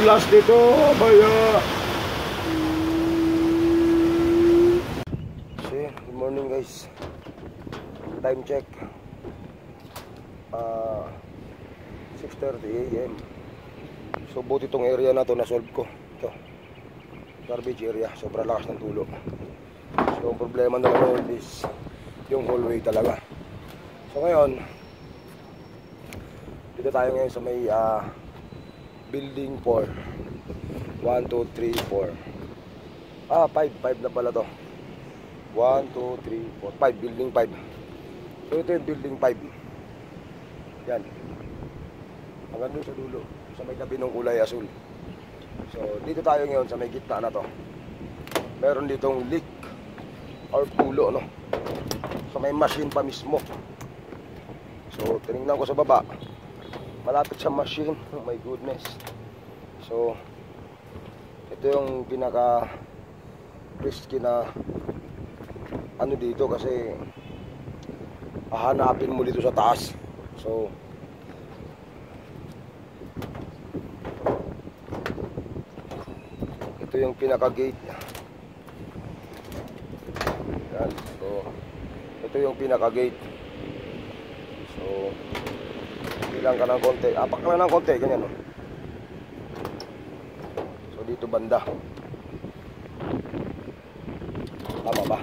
madulas dito, baya. See, good morning guys. Time check. 6:30 AM. So buti itong area na to na-solve ko. Ito, garbage area, sobrang lakas ng tulo. So ang problema na ngayon is yung hallway talaga. So ngayon, dito tayo ngayon sa may building 4. 1, 2, 3, 4. 5 na pala to. 1, 2, 3, 4, 5. Building 5. So ito yung building 5. Yan. Hanggang doon sa dulo, sa may tabi ng kulay asul. So dito tayo ngayon sa may gitna na to. Meron ditong leak or tulo, no? So may machine pa mismo. So tinignan ko sa baba, malapit sa machine. Oh my goodness. So ito yung pinaka risky na ano dito, kasi hahanapin mo dito sa taas. So ito yung pinaka gate. Yan. So ito yung pinaka gate. So bilang ka ng konti, apak ka na ng konti, ganyan, no? So dito banda, tama ba?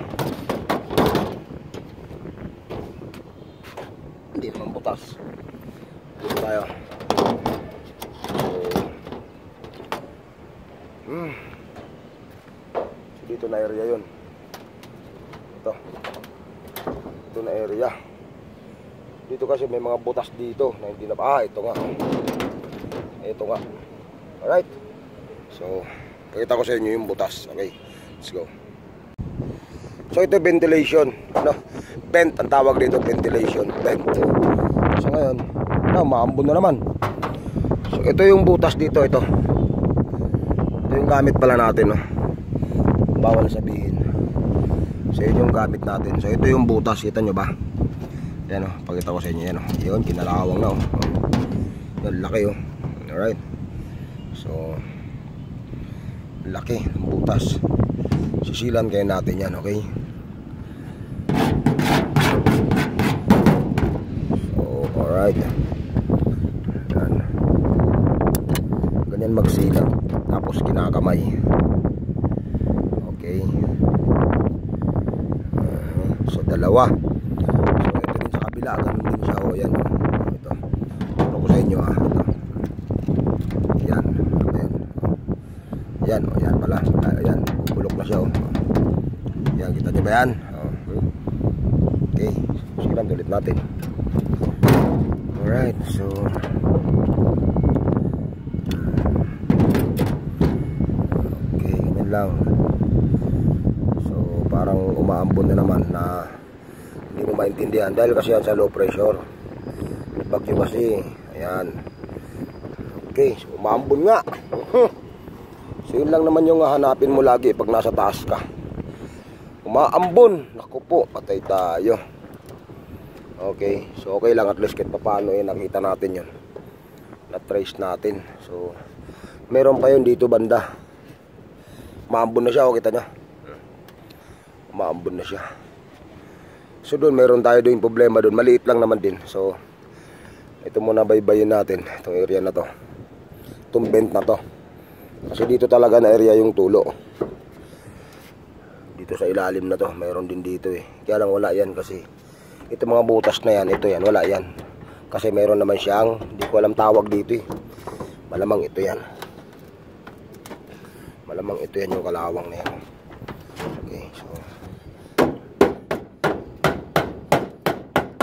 Hindi naman butas. Dito tayo. So dito na area yun. Ito na area. Dito kasi may mga butas dito na hindi na, ito nga. Ito nga. Alright. So pakita ko sa inyo yung butas. Okay, let's go. So ito ventilation, no? Vent ang tawag dito, ventilation, vent. So ngayon, maambon na naman. So ito yung butas dito, ito. Ito yung gamit pala natin, no? Bawal sabihin. So yun yung gamit natin. So ito yung butas, kita nyo ba? Yan, o, pakita ko sa inyo yan, o. Yun, kinalawang na, o. Yan, laki, o. Alright. So laki ng butas. Sisilan kayo natin yan, okay? So, alright. Yan. Ganyan magsilat. Tapos kinakamay. Okay. So, dalawa. So, ito din sa kabila. Ganun din siya, o. Yan, o. Ito. Ito ko sa inyo, ha. Ito. Yan. Ayan. Yan, o. Yan pala. Yan. Bulok na siya, o. Yan, kita nyo ba yan? Okay, simulan ulit natin. Alright, so okay, ganyan lang. So parang umaambon na naman na hindi mo maintindihan dahil kasi yan sa low pressure. Bagyo kasi. Ayan. Okay, so umaambon nga. So yun lang naman yung hanapin mo lagi pag nasa taas ka. Umaambon. Naku po, patay tayo. Okay, so okay lang at least kahit paano nakita natin yun. Na-trace natin. So meron pa yun dito banda. Umaambon na siya, kita nyo. Umaambon na siya. So doon meron tayo doon problema doon. Maliit lang naman din. So ito muna baybayin natin. Itong area na to. Itong vent na to. Kasi dito talaga na area yung tulo. Dito sa ilalim na to, mayroon din dito eh. Kaya lang wala yan kasi ito mga butas na yan, ito yan, wala yan. Kasi mayroon naman siyang, hindi ko alam tawag dito eh. Malamang ito yan. Malamang ito yan yung kalawang na yan. Okay, so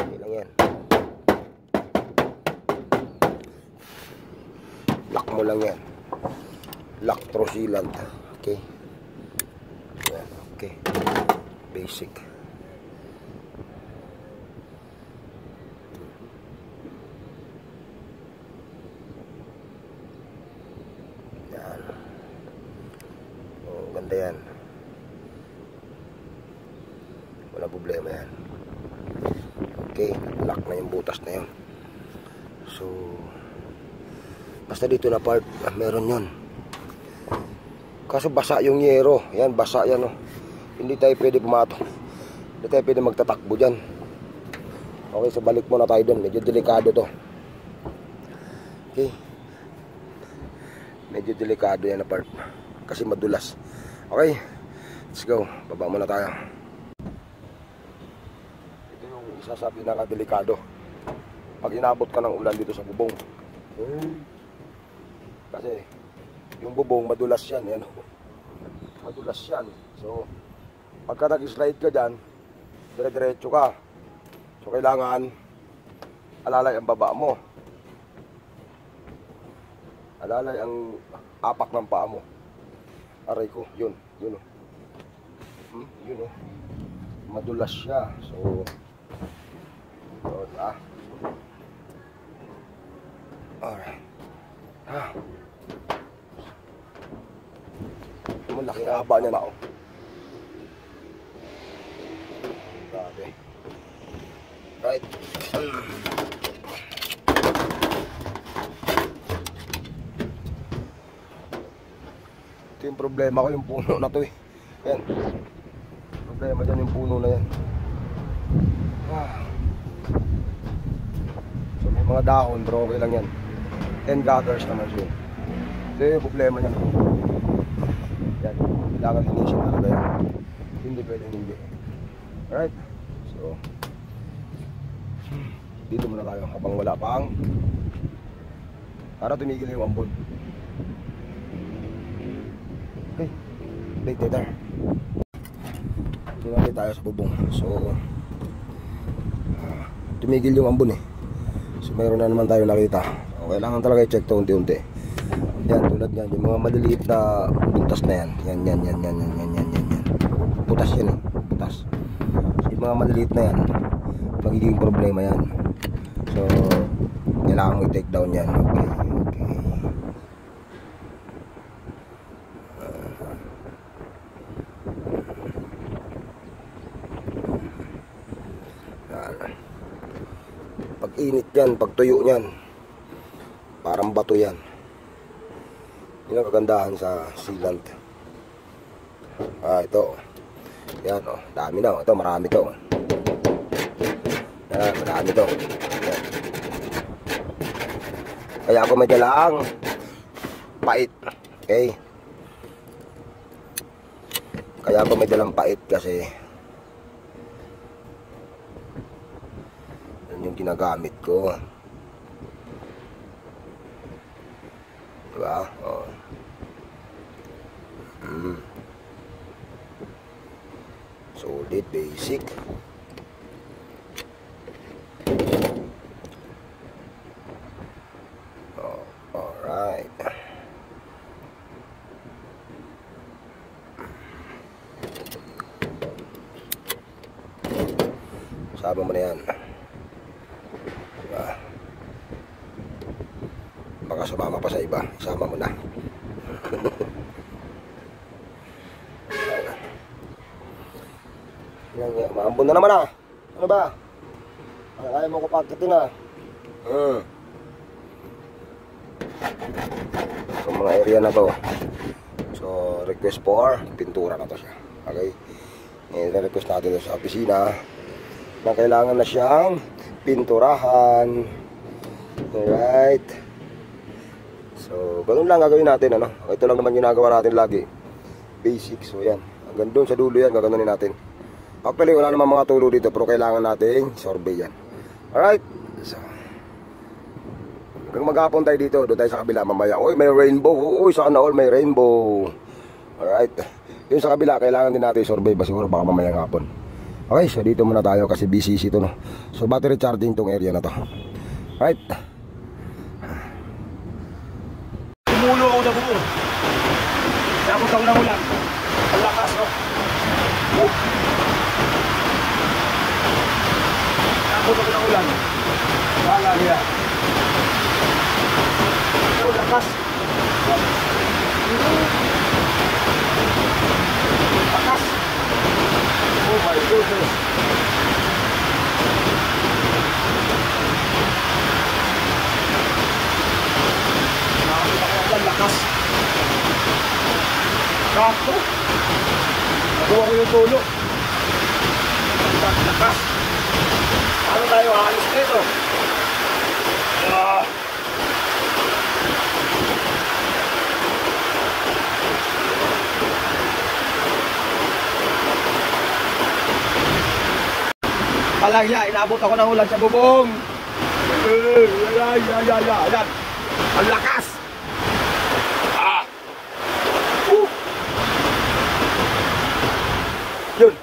okay lang yan. Lock mo lang yan. Lock through sealant. Okay. Yan, okay. Basic. Yan. Oh, ganda yan. Wala problema yan. Okay, lock na yung butas na yun. So basta dito na part, meron yun. Kaso basa yung yero. Yan, basa yan oh. Hindi tayo pwede pumato. Hindi tayo pwede magtatakbo dyan. Okay, so balik muna tayo dun. Medyo delikado to. Okay. Medyo delikado yan na part. Kasi madulas. Okay. Let's go. Baba muna tayo. Ito yung isa sa pinaka-delikado. Pag inabot ka ng ulan dito sa bubong. Kasi yung bubong madulas yan. Yan. Madulas yan. So, pagka nag-slide ka dyan, dire-diretso ka. So, kailangan alalay ang baba mo. Alalay ang apak ng paa mo. Aray ko, yun. Yun oh. Yun oh. Madulas siya. So, alright. Malaki ang haba niya na oh. Grabe. Right. Ito yung problema ko, yung puno na to eh. Yan. Problema dyan yung puno na yan. So may mga dahon, pero okay lang yan. 10 gutters naman siya. Ito yung problema niya. Yan. Kailangan linisin talaga yan. Hindi pwede hindi. Alright. So dito muna tayo habang wala pang para tumigil yung ambon. Okay. Wait there. Dito tayo sa bubong. So tumigil yung ambon eh. So mayroon na naman tayo nakita. So, kailangan talaga i-check to unti-unti. Yan, tulad yan. Yung mga maliliit na butas na yan. Yan. Butas yan eh. Butas. So, yung mga maliliit na yan, magiging problema yan. So, kailangan mo i-take down yan. Okay. Pag init yan, pag tuyo yan, parang bato yan. Yun ang kagandahan sa sealant. Ito. Yan oh, dami na. Ito, marami to. Yan, marami to. Yan. Kaya ako may dalang pait. Okay? Kaya ako may dalang pait kasi yan yung ginagamit ko. Diba? Oh. Solid, basic. Oh, alright. Sama mo na yan. Diba? Baka sumama pa sa iba. Sama mo na. Maambon na naman ah. Ano ba? Ayaw mo ko pagkatin ah. So mga area na to. So request for pintura na to siya. Okay. I-request natin sa opisina na kailangan na siyang pinturahan. Alright. So ganun lang gagawin natin ano. Ito lang naman ginagawa natin lagi. Basic. So yan. Hanggang doon sa dulo yan gaganunin natin. Actually, wala naman mga tulo dito, pero kailangan natin survey yan. Alright? So, kung maghapon tayo dito, doon tayo sa kabila mamaya. Uy, may rainbow. Uy, sana all may rainbow. Alright? Yung sa kabila, kailangan din natin survey. Ba siguro baka mamayang hapon. Okay, so dito muna tayo kasi BCC ito, no? So, battery charging tong area na to. Alright? Tumulo ako na buo. Tapos ako na ulan. Ang lakas, no? Tapos ako na ulan. Wala niya. Ang lakas. Lakas. Oh my goodness. Nakakita ko ang lakas. Sakto. Nakuha ko yung tulo. Lakas. Ano tayo alis nito? Ah. Palagya, inabot ako ng ulan sa bubong. Yan. Ang lakas. Ah. Yun.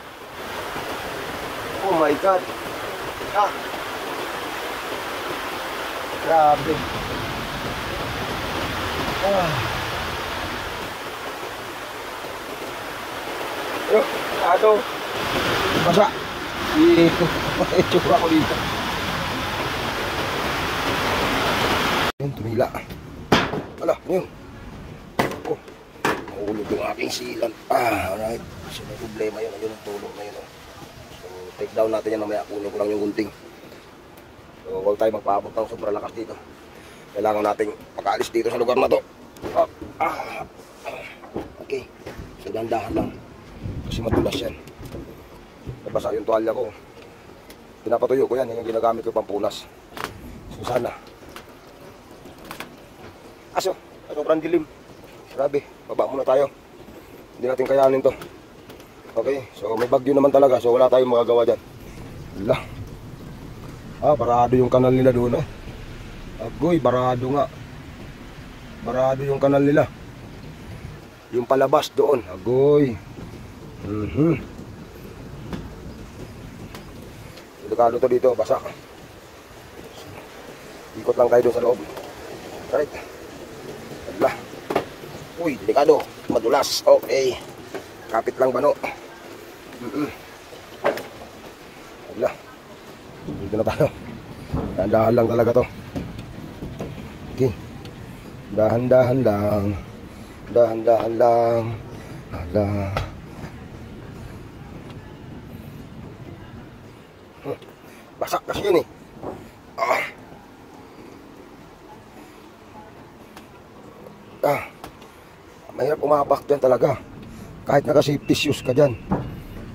Oh my God. Ah. Grabe. Ah. Yo, ato. Basa. Ito. Itsura ko dito. Yun, tumila. Ala, yun. Oh, mahulog yung aking silan. Ah, alright. So, may problema yun. Ayun ang tulog na yun. Oh. So, take down natin yan mamaya. Kunin ko lang yung gunting. So, huwag tayo magpaabot ng sobrang lakas dito. Kailangan nating makaalis dito sa lugar na to. Okay. So, dandahan lang. Kasi madulas yan. Nabasa yung tuwalya ko. Pinapatuyo ko yan. Yung ginagamit ko pampunas. So, sana. Aso, sobrang dilim. Grabe, baba muna tayo. Hindi natin kayanin to. Okay, so may bagyo naman talaga. So wala tayong magagawa dyan. Wala. Ah, barado yung kanal nila doon. Agoy, barado nga. Barado yung kanal nila. Yung palabas doon. Agoy. Delikado to dito, basa. Ikot lang tayo doon sa loob. Right. Ala. Uy, delikado. Madulas. Okay. Kapit lang bano. Ala. Dito na tayo. Dahan-dahan lang talaga to. Okay. Dahan-dahan lang. Dahan-dahan lang. Ala. Basak kasi yun eh. Mahirap umapak dyan talaga. Kahit naka-safety shoes ka dyan.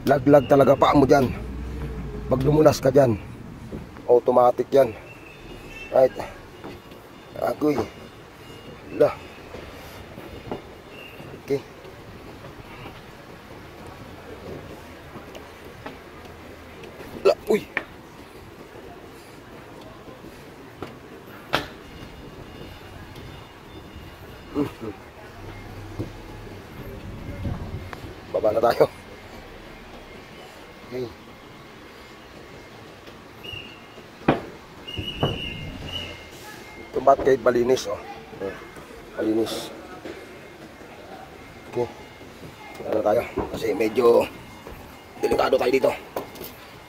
Laglag talaga paa mo dyan. Pag lumunas ka dyan, automatic yan. Right. Agoy. Wala. Okay. Wala. Uy. Baba na tayo. Okay. Tumbat kahit malinis, oh. Malinis. Okay. Baba na tayo. Kasi medyo delikado tayo dito.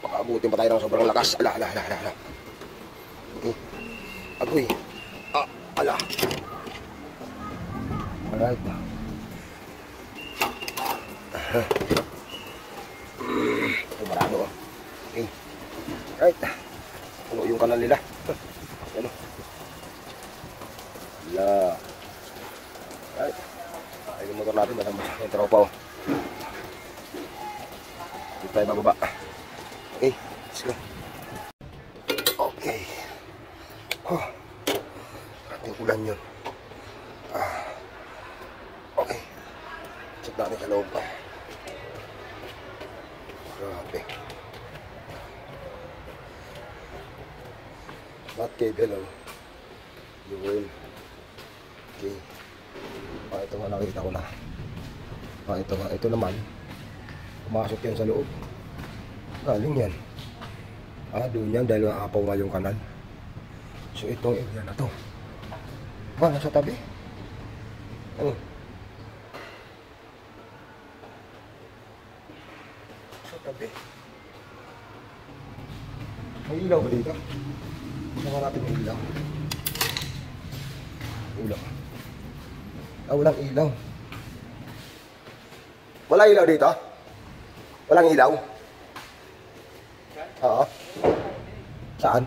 Baka abutin pa tayo ng sobrang lakas. Ala. Okay. Agoy. Ala. Alright. Barado. Okay. Right. Puno yung kanal nila. Ano? Wala. Right. Ay, yung motor natin. Basta yung tropa. Dito tayo bababa. Okay. Let's go. Okay. Ating ulan yun. Okay. Check natin sa loob. Grabe. Not cable, oh. Yun. Okay. Ito nga nakita ko na. Ito nga. Ito naman. Pumasok yan sa loob. Galing yan. Doon yan dahil naapaw nga yung kanal. So itong area na to. Nasa tabi. Ano? Sa tabi. May ilaw ba dito? Saka natin yung ilaw. Ilaw. Walang ilaw. Walang ilaw dito? Walang ilaw? Oo. Saan?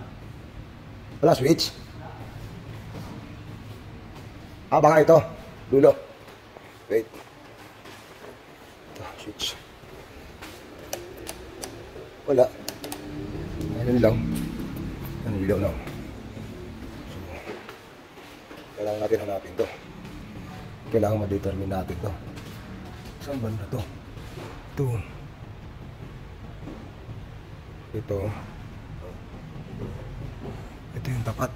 Wala switch? Baka ito. Dulo. Wait. switch. Wala. Ayun lang. Ano ilaw lang. So, kailangan natin hanapin to. Kailangan ma-determine natin to. Saan ba na to? Ito. Ito. Ito yung tapat.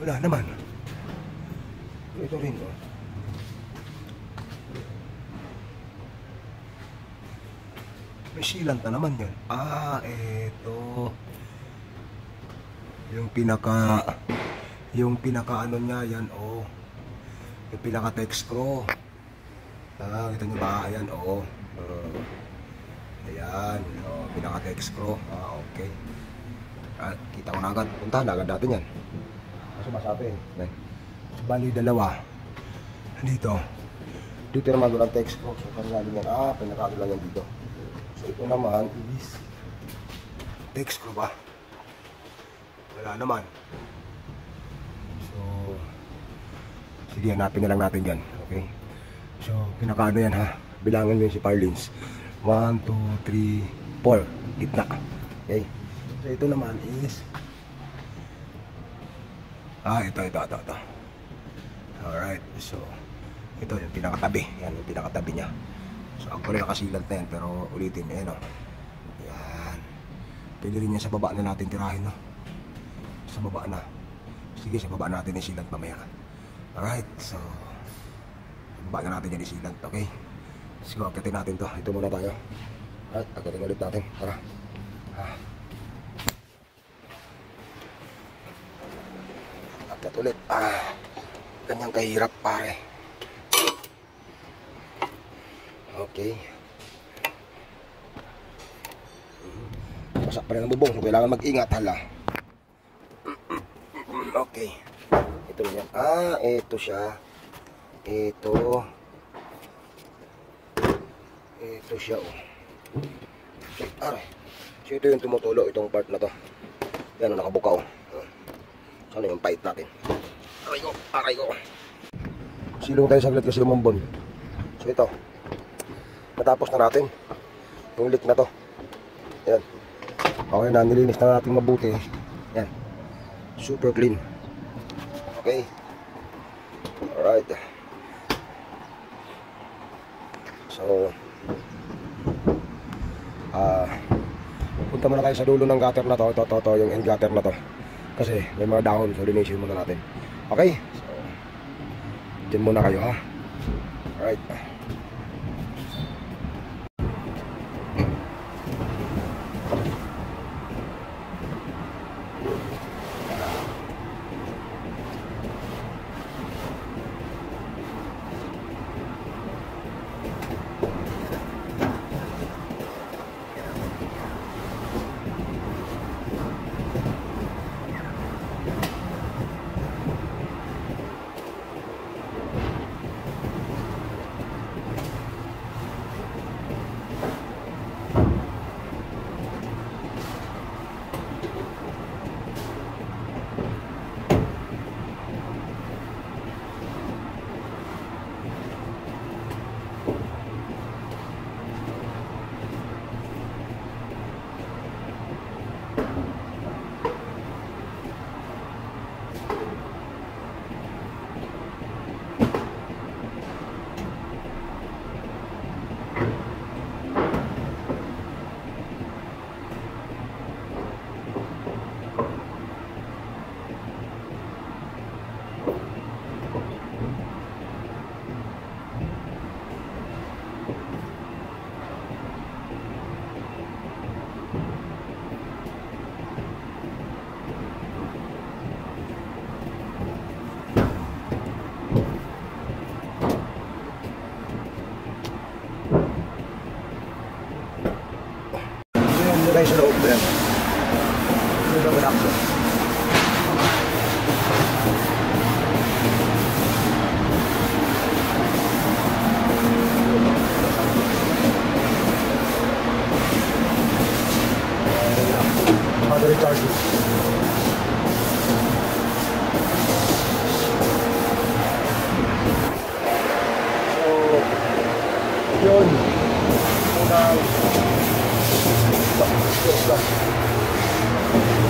Wala naman. Ito rin, oh. May sealant na naman yun. Ah, ito. Yung pinaka ano niya, yan, oh. Yung pinaka text screw. Ah, kita nyo ba? Ayan, oh. Ayan, oh, pinaka text screw. Ah, okay. Ah, kita ko na agad. Puntahan na agad natin yan. Kasi masabi, eh. Bali, dalawa. Dito. Dito naman doon ang text screw. So, kanilali yan. Ah, pinakalo lang yan dito. So, ito naman is text screw ba? Wala naman. So, sige, hanapin na lang natin dyan. Okay? So, pinakaano yan ha? Bilangan mo yun si Parlins. 1, 2, 3, 4. Gitna. Okay? So, ito naman is ito. Alright. So, ito yung pinakatabi. Yan yung pinakatabi niya. So, actually nakasilant na yan. Pero ulitin. Ayan o. Yan. Pwede rin yan sa baba na natin tirahin. No? Sa baba na. Sige, sa baba natin yung silant mamaya. Alright. So, baba na natin yan yung silant. Okay? Sige, akitin natin to. Ito muna tayo. Alright. Akitin ulit natin. Tara. Akit ulit. Ganyang kahirap pare. Okay. Pasak pa rin ang bubong. So, kailangan mag-ingat hala. Okay. Ito na yan. Ito siya. Ito siya, oh. Aray. So, ito yung tumutulo. Itong part na to. Yan, nakabuka, oh. Sana yung pipe natin. Aray ko. Silong tayo saglit kasi lumambon. So, ito. Natapos na natin yung leak na to. Yan. Okay na, nilinis na natin mabuti. Yan. Super clean. Okay. Alright. So, punta muna kayo sa dulo ng gutter na to. Ito, yung end gutter na to. Kasi may mga dahon, so linisin muna natin. Okay? So, dyan muna kayo ha. Alright. Tayo sa loob yan. Ito ba manakso? Battery charging. So, yun.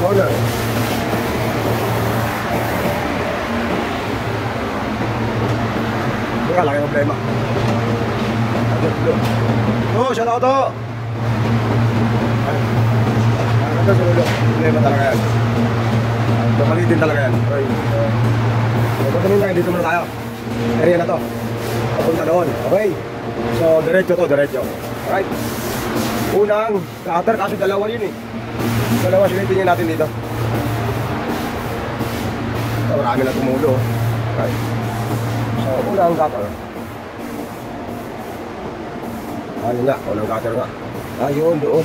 Corner. Teka, laki problema. Oh, shout out to! Ang ganda sa ulo. Problema talaga yan. Kapalitin talaga yan. Pagkamin tayo, dito muna tayo. Area na to. Papunta doon. Okay. So, diretso to, diretso. Alright. Unang cutter, kaso dalawa yun eh. Dalawa silitingin natin dito. So, marami na tumulo. Alright. So, unang cutter. Ayun nga, unang cutter nga. Ayun, doon.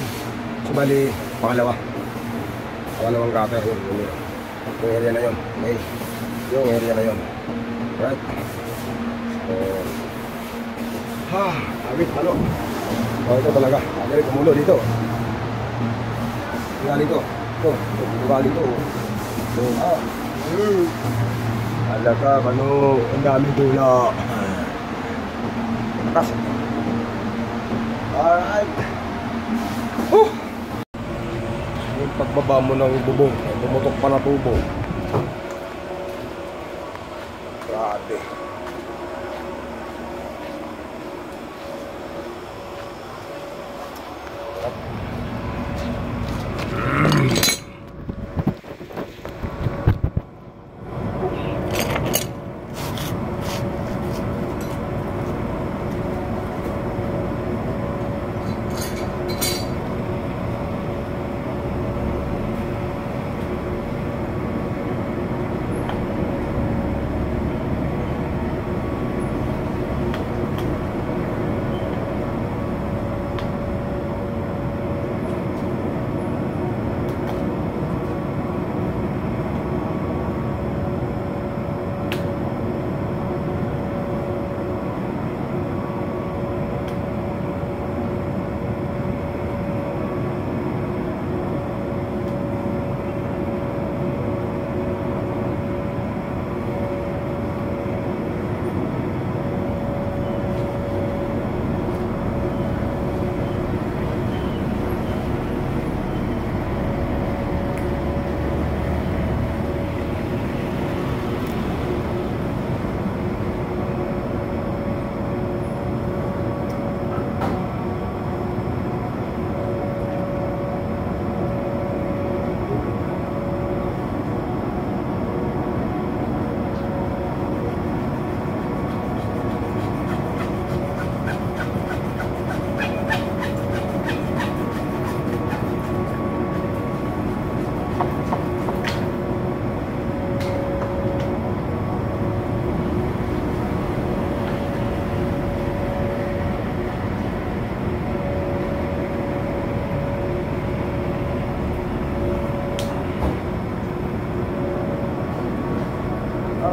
So, bali, pangalawang cutter yun. Yung area na yun. Okay. Yung area na yun. Alright. So, awit, malo. Oh, ito talaga. Agalit, tumulo dito. Galing to. Ito. Galing to. So, alaga, ano, ang daming tula. Takas. Alright. Yung pagbaba mo ng bubong, bumutok pa na tubo. Grabe.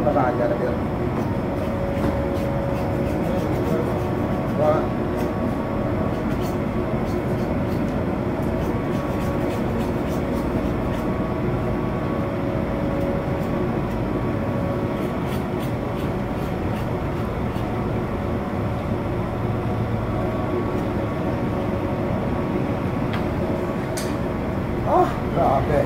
Basahan niya na yun. Grabe.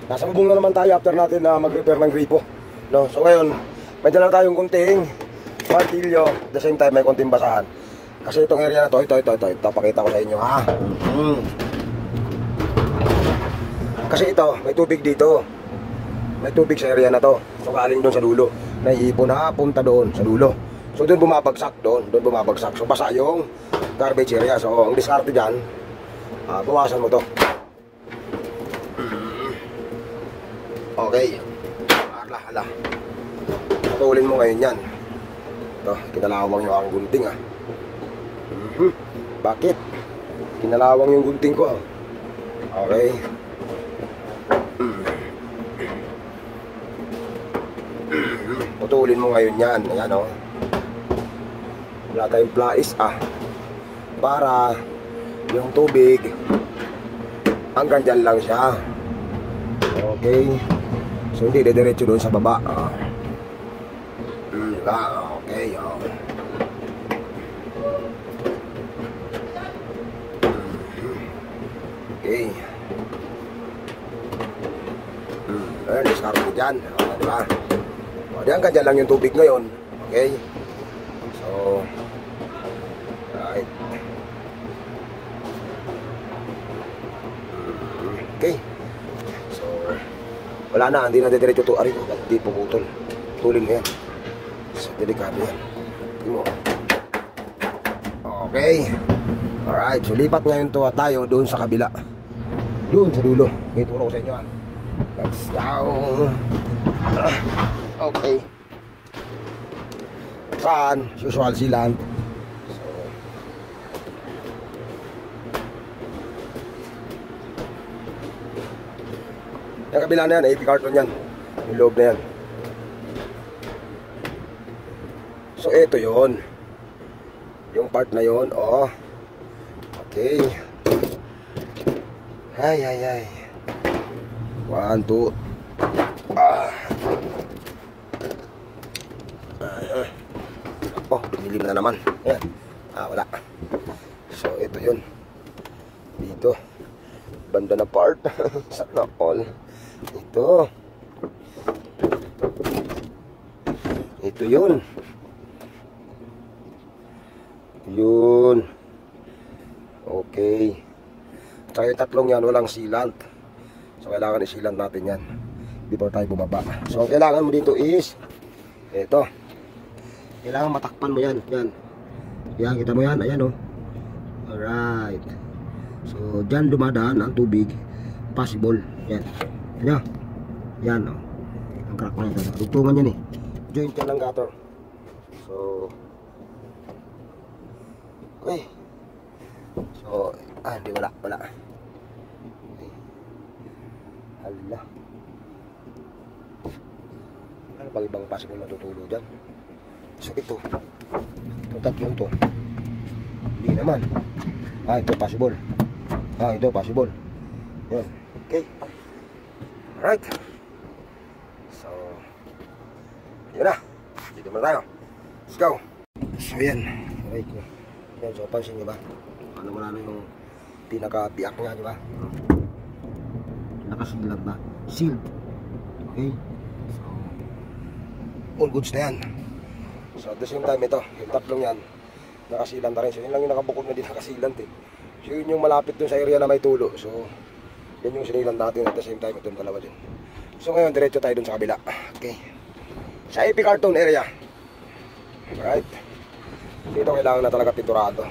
Nasa bubong na naman tayo after natin na mag-repair ng gripo. No? So ngayon, may dala tayong kunting martilyo, at the same time may konting basahan. Kasi itong area na to, ito, pakita ko sa inyo ha. Kasi ito, may tubig dito. May tubig sa area na to. So galing doon sa dulo. Naiipon na, punta doon sa dulo. So doon bumabagsak, doon bumabagsak. So basa yung garbage area. So ang diskarte dyan, bawasan mo to. Okay. Hala. Patulin mo ngayon yan. Ito, kinalawang yung aking gunting ah. Bakit? Kinalawang yung gunting ko. Okay. Putulin mo ngayon yan. Ayan o. Wala tayong plais para yung tubig hanggang dyan lang siya. Okay. So hindi diretso doon sa baba. Okay. Okay. Discard mo dyan. Diba? Hanggang dyan lang yung tubig ngayon. Okay. So right. Okay. So wala na, hindi na diretso to. Ari, hindi puputol. Tulin mo yan. So delikado yan. Tingnan mo. Okay. Alright, so lipat ngayon to tayo doon sa kabila. Doon sa dulo. Okay, turo ko sa inyo Let's go. Okay. Saan? Usual sealant. So yung kabila na yan, AP carton yan. Yung loob na yan. So ito yon. Yung part na yon, okay. Ay. 1, 2. Dilim na naman. Ayan. Wala. So ito yun. Dito. Banda na part. Sana all. Ito. Ito yun. Yun. Okay. Tsaka yung tatlong yan, walang sealant. So kailangan i-sealant natin yan before tayo bumaba. So kailangan mo dito is ito. Kailangan matakpan mo yan. Yan, kita mo yan. Ayan Alright. So dyan dumadaan ang tubig. Possible. Yan. Ayan. Yan ang crack na yan. Dugtungan yan joint yan ng gutter. So okay. So hindi wala. Hala. Ano pang ibang possible matutulo dyan? So ito. Itong tatlong to. Hindi naman. Ito possible. Ito possible. Yan. Okay. Alright. So yun na. Dito muna tayo. Let's go. So yan. Alright. Yan. So pansin nyo ba? Ano mo na yung pinaka-biak nga, di ba? Nakasilag na. Sealed. Okay. So all goods na yan. So at the same time ito, yung tatlong yan nakasilan na rin. So yun lang yung nakabukod na din nakasilan So yun yung malapit dun sa area na may tulo. So yun yung sinilan natin at the same time itong dalawa din. So ngayon diretso tayo dun sa kabila. Okay. Sa AP carton area. Alright. Dito kailangan na talaga pinturado.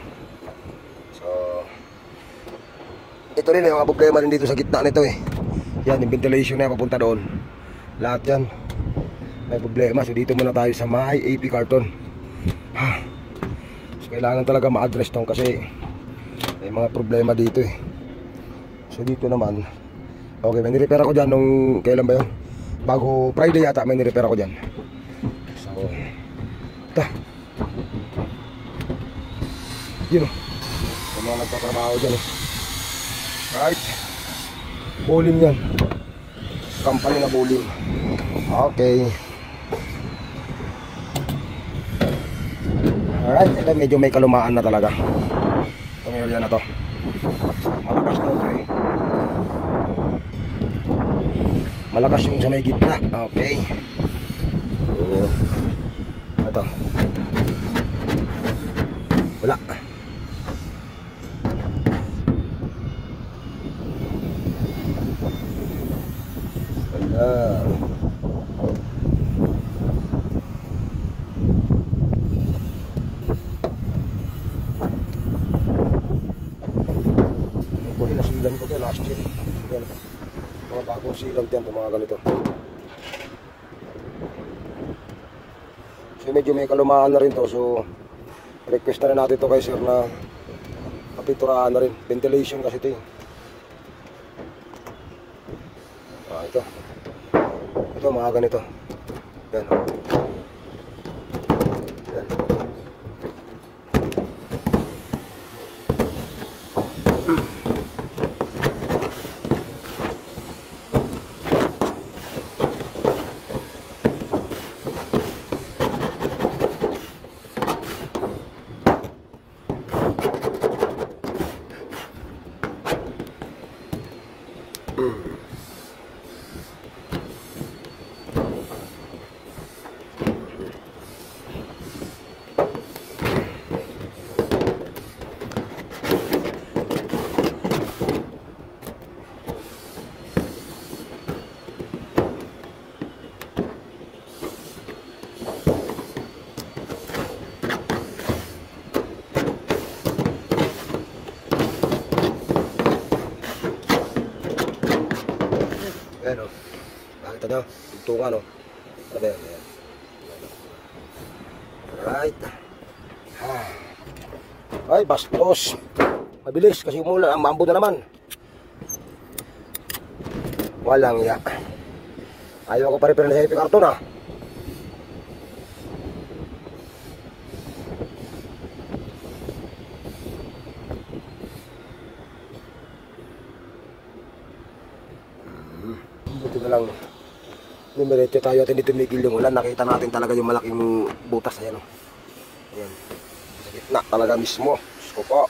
So ito rin yung mga problema din dito sa gitna nito Yan yung ventilation na papunta doon. Lahat yan may problema. So dito muna tayo sa may AP carton. So kailangan talaga ma-address tong kasi may mga problema dito So dito naman okay, may nirepair ako dyan nung kailan ba yun? Bago Friday yata may nirepair ako dyan. So ito yun yung mga nagtatrabaho dyan Right. Bolim yan. Company na bolim. Okay. Alright, ito medyo may kalumaan na talaga. Itong area na to. Malakas na ito Malakas yung sa may gitna. Okay. Ito. Wala. Wala. Ito nasilan ko ito last year. Yan. Mga bagong silang dyan, mga ganito. So medyo may kalumaan na rin to. So request na rin natin to kay sir na kapiturahan na rin. Ventilation kasi ito eh. Ito. Ito mga ganito. Yan. Yan. Ayan o. Nakita nyo? Tugtungan o. Ano ba yan? Ayan. Alright. Ay, bastos. Mabilis kasi umulan. Ang mambo na naman. Walang ya. Ayaw ko pa-repair na sa epic karton ah. Buti na lang numerete tayo at hindi tumigil yung ulan. Nakita natin talaga yung malaking butas. Ayan o. Ayan. Sa gitna talaga mismo. Diyos ko po.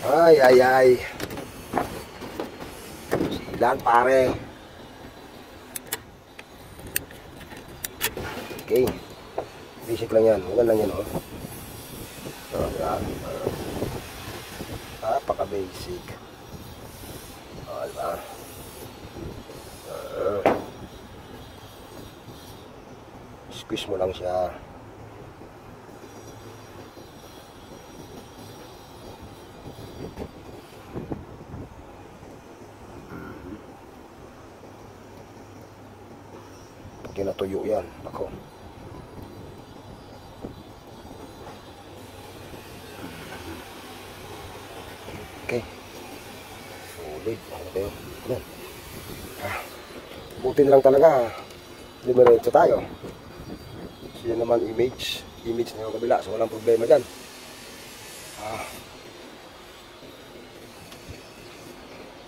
Ay, ay, ay. Silan pare. Okay. Basic lang yan. Ulan lang yan o. Yan. Napaka-basic. Diba? Squeeze mo lang siya. Pag kinatuyo yan, ako. Okay. Solid. Ano ba yun? Ayan. Buti na lang talaga. Lumiretso tayo. So yan naman image. Image na yung kabila. So walang problema dyan.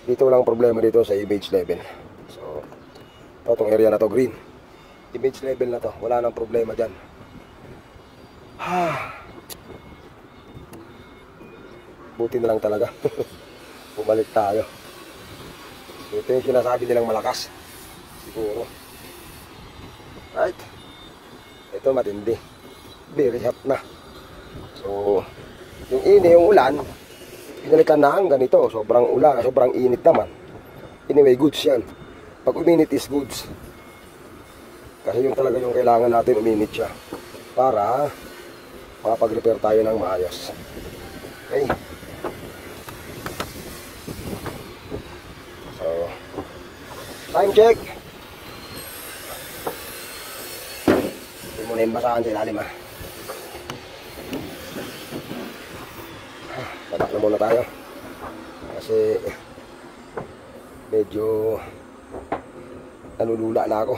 Dito walang problema dito sa image level. So itong area na to green. Image level na to. Wala nang problema dyan. Buti na lang talaga. Bumalik tayo. Ito yung sinasabi nilang malakas. Siguro. Right. Ito matindi. Very hot na. So, yung yung ulan, pinalitan na ang ganito. Sobrang ulan, sobrang init naman. Anyway, goods yan. Pag uminit is goods. Kasi yung talaga yung kailangan natin, uminit siya. Para makapag-repair tayo ng maayos. Okay. Time check. Hindi mo na yung basahan sa ilalim ha. Tatak na muna tayo. Kasi medyo nalulula na ako.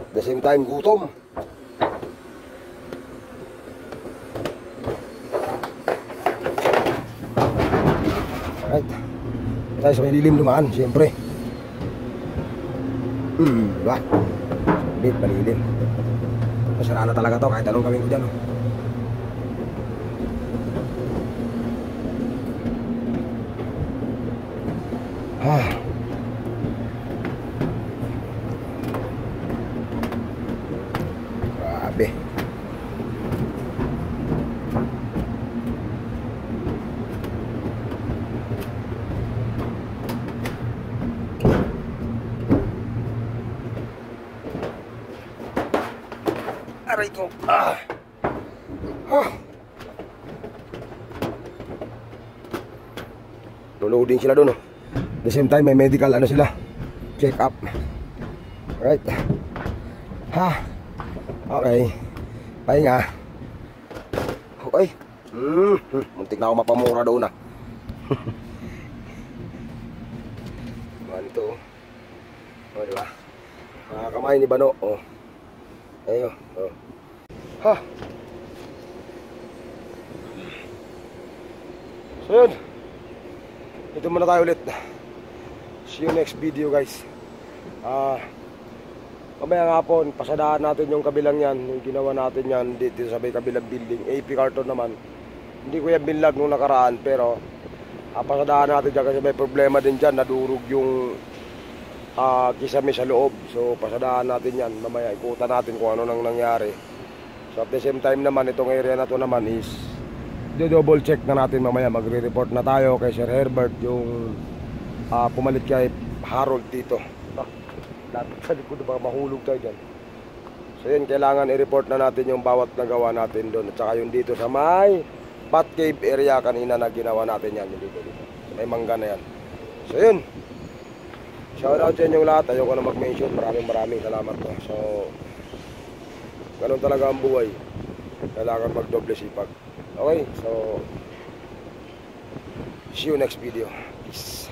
At the same time, gutom. Alright. Tayo sa may lilim dumaan, siyempre. Diba? Bit, malilim. Masara na talaga to kahit anong gawin ko dyan. Grabe. Aray ko. Ah. Ah. Loading sila doon, oh. At the same time, may medical ano sila. Check up. Alright. Ha. Okay. Pahinga. Okay. Muntik na ako mapamura doon, ah. Ito, oh. Oh, diba? Kamay ni Bano, oh. Ayun, oh. Ha. So yun. Ito muna tayo ulit. See you next video, guys. Kamayang hapon, pasadaan natin yung kabilang yan. Yung ginawa natin yan dito sa may kabilang building. AP Carton naman. Hindi ko yan binlag nung nakaraan, pero pasadaan natin dyan kasi may problema din dyan. Nadurog yung kisame sa loob. So pasadaan natin yan. Mamaya ikutan natin kung ano nang nangyari. So at the same time naman, itong area na to naman is double check na natin mamaya. Magre-report na tayo kay Sir Herbert yung pumalit kay Harold dito. Lapit sa likod, baka mahulog tayo dyan. So yun, kailangan i-report na natin yung bawat nagawa natin doon. At saka yung dito sa may Bat Cave area kanina na ginawa natin yan. Yung dito. So, may mangga na yan. So yun, shout out sa inyong lahat. Ayoko na mag-mention. Maraming salamat po. So ganun talaga ang buhay. Kailangan magdoble sipag. Okay, so see you next video. Peace.